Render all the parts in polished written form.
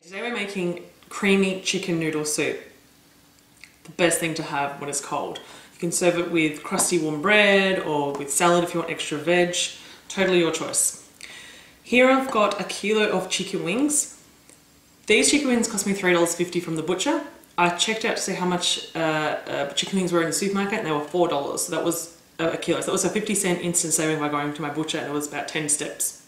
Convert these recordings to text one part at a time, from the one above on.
Today we're making creamy chicken noodle soup. The best thing to have when it's cold. You can serve it with crusty warm bread or with salad if you want extra veg. Totally your choice. Here I've got a kilo of chicken wings. These chicken wings cost me $3.50 from the butcher. I checked out to see how much chicken wings were in the supermarket and they were $4. So that was a kilo. So that was a 50-cent instant saving by going to my butcher, and it was about 10 steps.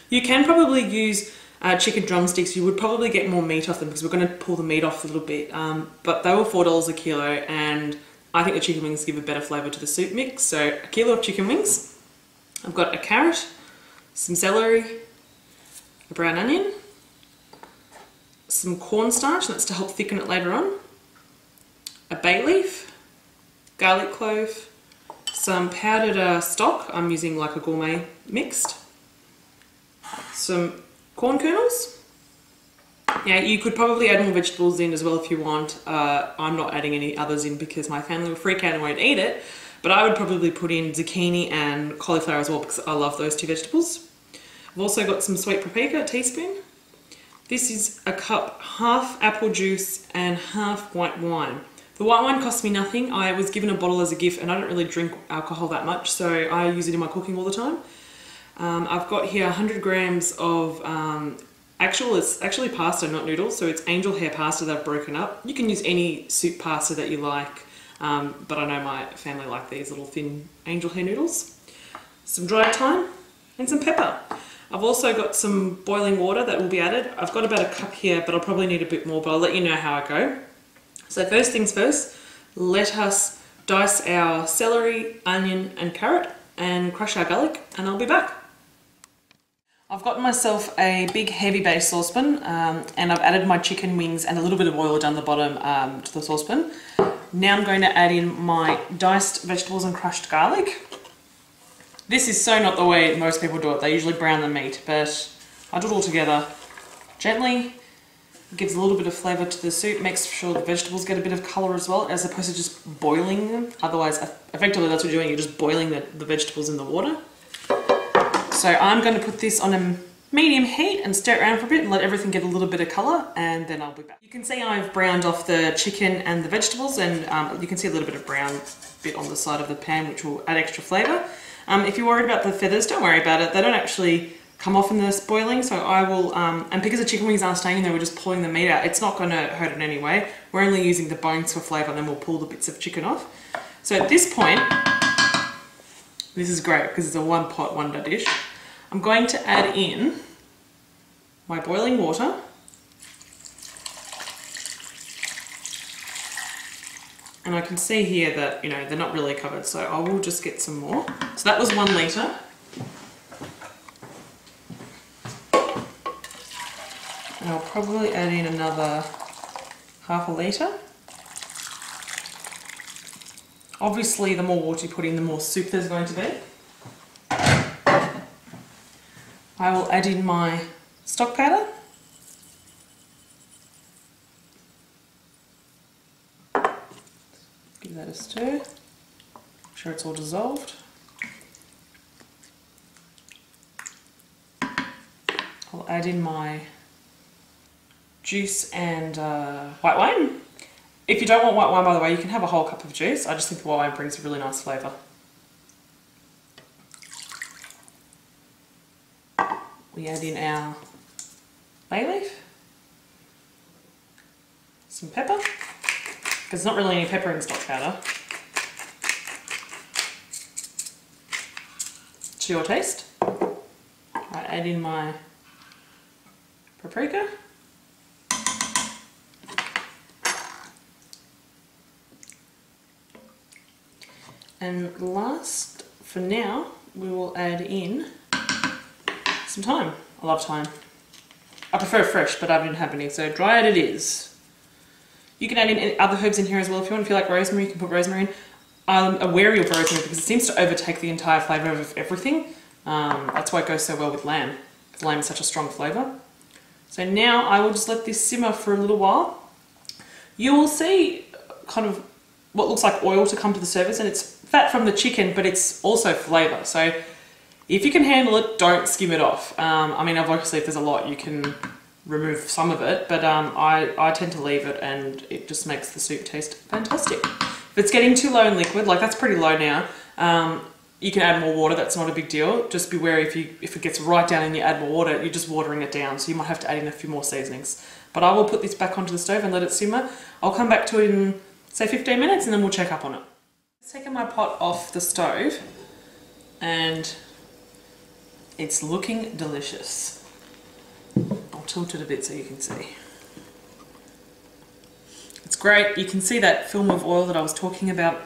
You can probably use chicken drumsticks. You would probably get more meat off them because we're going to pull the meat off a little bit, but they were $4 a kilo, and I think the chicken wings give a better flavour to the soup mix. So a kilo of chicken wings. I've got a carrot, some celery, a brown onion, some cornstarch, that's to help thicken it later on, a bay leaf, garlic clove, some powdered stock, I'm using like a gourmet mixed, some corn kernels. Yeah, you could probably add more vegetables in as well if you want. I'm not adding any others in because my family will freak out and won't eat it, but I would probably put in zucchini and cauliflower as well because I love those two vegetables. I've also got some sweet paprika, a teaspoon. This is a cup, half apple juice and half white wine. The white wine cost me nothing. I was given a bottle as a gift and I don't really drink alcohol that much, so I use it in my cooking all the time. I've got here 100 grams of, it's actually pasta, not noodles, so it's angel hair pasta that I've broken up. You can use any soup pasta that you like, but I know my family like these little thin angel hair noodles. Some dried thyme and some pepper. I've also got some boiling water that will be added. I've got about a cup here, but I'll probably need a bit more, but I'll let you know how I go. So first things first, let us dice our celery, onion and carrot and crush our garlic, and I'll be back. I've got myself a big heavy base saucepan, and I've added my chicken wings and a little bit of oil down the bottom to the saucepan. Now I'm going to add in my diced vegetables and crushed garlic. This is so not the way most people do it. They usually brown the meat, but I do it all together gently. It gives a little bit of flavour to the soup, makes sure the vegetables get a bit of colour as well, as opposed to just boiling them. Otherwise, effectively that's what you're doing, you're just boiling the vegetables in the water. So I'm going to put this on a medium heat and stir it around for a bit and let everything get a little bit of colour, and then I'll be back. You can see I've browned off the chicken and the vegetables, and you can see a little bit of brown bit on the side of the pan, which will add extra flavour. If you're worried about the feathers, don't worry about it. They don't actually come off in this boiling, so I will, and because the chicken wings aren't staying in there, we're just pulling the meat out. It's not going to hurt in any way. We're only using the bones for flavour, and then we'll pull the bits of chicken off. So at this point, this is great because it's a one pot wonder dish. I'm going to add in my boiling water. And I can see here that, you know, they're not really covered, so I will just get some more. So that was 1 litre. And I'll probably add in another half a litre. Obviously, the more water you put in, the more soup there's going to be. I will add in my stock powder. Give that a stir. Make sure it's all dissolved. I'll add in my juice and white wine. If you don't want white wine, by the way, you can have a whole cup of juice. I just think the white wine brings a really nice flavour. We add in our bay leaf, some pepper, because there's not really any pepper in stock powder, to your taste. I add in my paprika, and last, for now, we will add in some thyme. I love thyme. I prefer fresh, but I didn't have any, so dried it is. You can add in any other herbs in here as well if you want. If you like rosemary, you can put rosemary in. I'm wary of rosemary because it seems to overtake the entire flavour of everything. That's why it goes so well with lamb, because lamb is such a strong flavour. So now I will just let this simmer for a little while. You will see kind of what looks like oil to come to the surface, and it's fat from the chicken, but it's also flavour. So if you can handle it, don't skim it off. I mean, obviously if there's a lot, you can remove some of it, but I tend to leave it, and it just makes the soup taste fantastic. If it's getting too low in liquid, like that's pretty low now, you can add more water, that's not a big deal. Just be wary if it gets right down and you add more water, you're just watering it down, so you might have to add in a few more seasonings. But I will put this back onto the stove and let it simmer. I'll come back to it in, say, 15 minutes, and then we'll check up on it. I've taken my pot off the stove, and it's looking delicious. I'll tilt it a bit so you can see. It's great. You can see that film of oil that I was talking about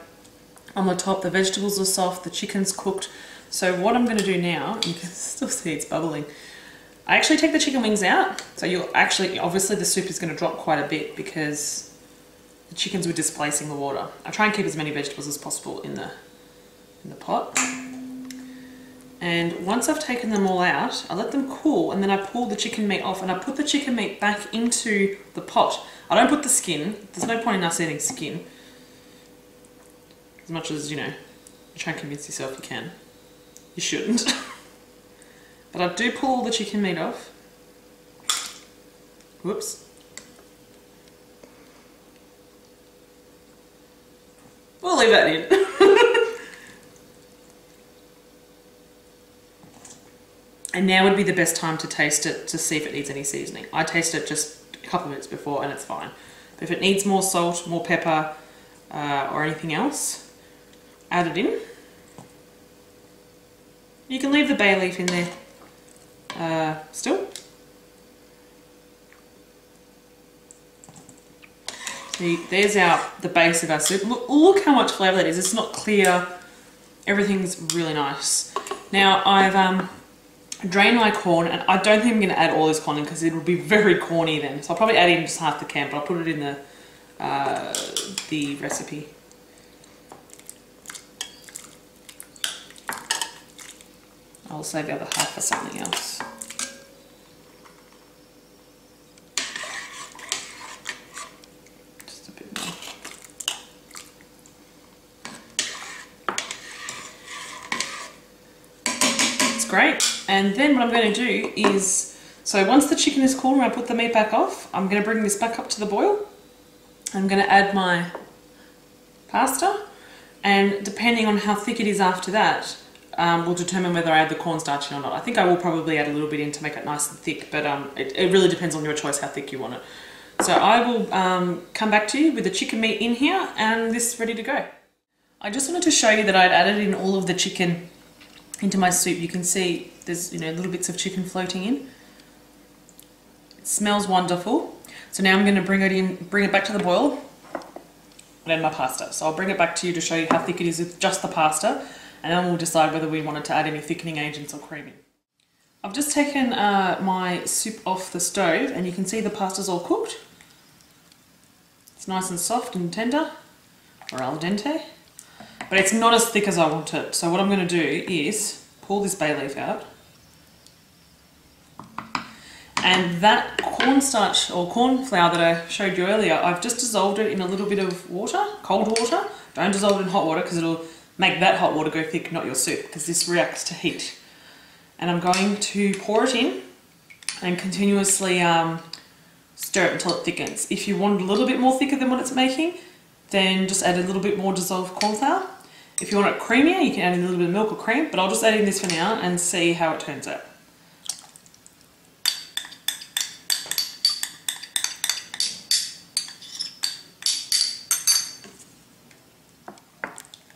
on the top. The vegetables are soft, the chicken's cooked. So what I'm going to do now, you can still see it's bubbling. I actually take the chicken wings out. So you'll actually, obviously the soup is going to drop quite a bit because the chickens were displacing the water. I try and keep as many vegetables as possible in the pot. And once I've taken them all out, I let them cool, and then I pull the chicken meat off and I put the chicken meat back into the pot. I don't put the skin. There's no point in us eating skin. As much as, you know, you try and convince yourself you can. You shouldn't. But I do pull all the chicken meat off. Whoops. We'll leave that in. And now would be the best time to taste it to see if it needs any seasoning. I taste it just a couple of minutes before and it's fine. But if it needs more salt, more pepper, or anything else, add it in. You can leave the bay leaf in there still. See, there's the base of our soup. Look how much flavour that is. It's not clear. Everything's really nice. Now I've drain my corn, and I don't think I'm going to add all this corn in because it will be very corny then. So I'll probably add in just half the can, but I'll put it in the recipe. I'll save the other half for something else. Just a bit more. It's great. And then what I'm going to do is, so once the chicken is cool and I put the meat back off, I'm going to bring this back up to the boil. I'm going to add my pasta, and depending on how thick it is after that, will determine whether I add the cornstarch in or not. I think I will probably add a little bit in to make it nice and thick, but it really depends on your choice how thick you want it. So I will come back to you with the chicken meat in here and this ready to go. I just wanted to show you that I'd added in all of the chicken into my soup. You can see there's, you know, little bits of chicken floating in. It smells wonderful. So now I'm going to bring it back to the boil and add my pasta. So I'll bring it back to you to show you how thick it is with just the pasta, and then we'll decide whether we wanted to add any thickening agents or cream in. I've just taken my soup off the stove, and you can see the pasta's all cooked. It's nice and soft and tender, or al dente, but it's not as thick as I want it. So what I'm going to do is pull this bay leaf out, and that cornstarch or corn flour that I showed you earlier, I've just dissolved it in a little bit of water, cold water. Don't dissolve it in hot water because it'll make that hot water go thick, not your soup, because this reacts to heat. And I'm going to pour it in and continuously stir it until it thickens. If you want it a little bit more thicker than what it's making, then just add a little bit more dissolved corn flour. If you want it creamier, you can add in a little bit of milk or cream, but I'll just add in this for now and see how it turns out.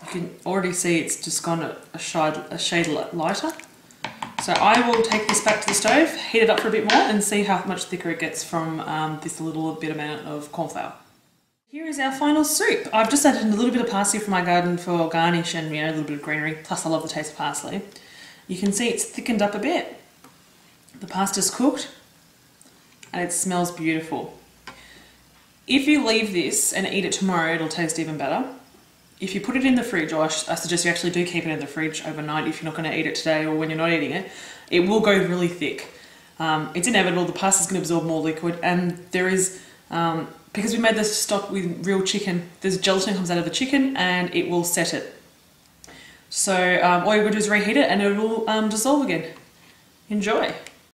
You can already see it's just gone a shade lighter. So I will take this back to the stove, heat it up for a bit more, and see how much thicker it gets from this little bit amount of corn flour. Here is our final soup. I've just added in a little bit of parsley from my garden for garnish and, you know, a little bit of greenery. Plus I love the taste of parsley. You can see it's thickened up a bit. The pasta's cooked and it smells beautiful. If you leave this and eat it tomorrow, it'll taste even better. If you put it in the fridge, or I suggest you actually do keep it in the fridge overnight if you're not going to eat it today or when you're not eating it, it will go really thick. It's inevitable, the pasta's going to absorb more liquid, and there is, because we made this stock with real chicken, there's gelatin comes out of the chicken and it will set it. So all you're going to do is reheat it and it will dissolve again. Enjoy.